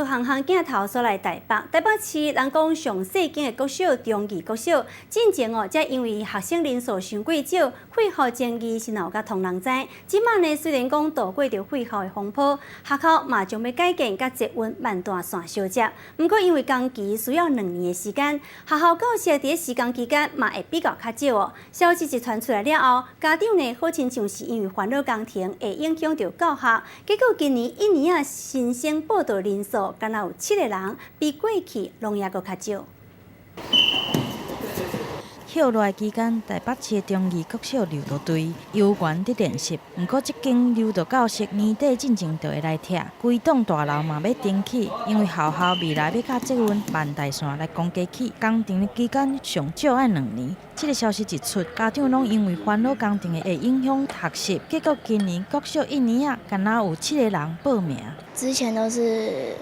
行行镜头所来台北，台北市人讲上细间的国小中义国小，进前则因为学生人数伤过少，废校争议是有甲同人知。即卖呢，虽然讲度过着废校的风波，学校嘛将要改建甲捷运万段线相接。不过因为工期需要2年的时间，学校教师伫施工期间嘛会比较较少哦。消息一传出来了后，家长呢好亲像是因为烦恼工程会影响到教学，结果今年一年新生报道人数敢若有7个人，比过去拢也阁较少。休热期间，台北市的中义国小溜道队游园伫练习，不过即间溜道教室年底进前就会来拆，规栋大楼嘛要重启，因为学校未来要甲捷运万代线来供加起，工程的期间上少爱2年。这个消息一出，家长拢因为烦恼工程会影响学习，结果今年国小一年啊，敢若有7个人报名。之前都是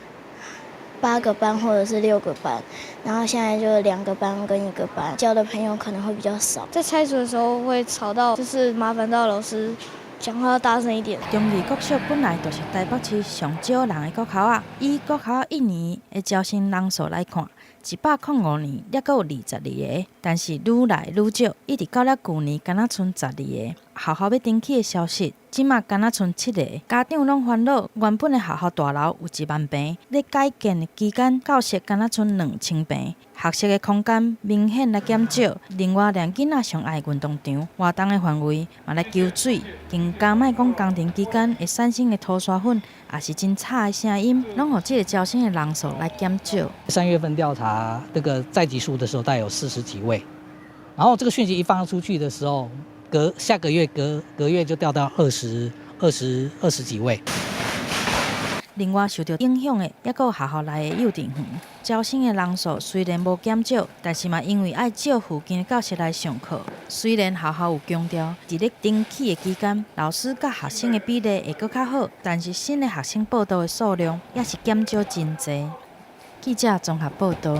8个班或者是6个班，然后现在就2个班跟1个班，交的朋友可能会比较少。在拆除的时候会吵到，就是麻烦到老师讲话要大声一点。中义国小本来就是台北市上少人的国校啊，以国校一年的招生人数来看，105年也阁有22个，但是愈来愈少，一直到了去年，敢若剩12个。学校要重启的消息，即马敢若剩7个，家长拢烦恼。原本的学校大楼有1万平，咧改建的期间，教室敢若剩2000平，学习的空间明显来减少。另外，连囡仔上爱的运动场、活动的范围嘛来求水，更加莫讲工程期间会产生的涂沙粉，也是真吵的声音，拢互这个招生的人数来减少。3月份调查这个在籍数的时候，大概有40几位，然后这个讯息一放出去的时候，下个月隔月就掉到20几位。另外受到影响的，也有学校内的幼稚园，招生的人数虽然无减少，但是嘛因为爱借附近的教室来上课。虽然学校有强调，伫咧重启的期间，老师甲学生的比例会搁较好，但是新的学生报到的数量也是减少真侪。记者综合报道。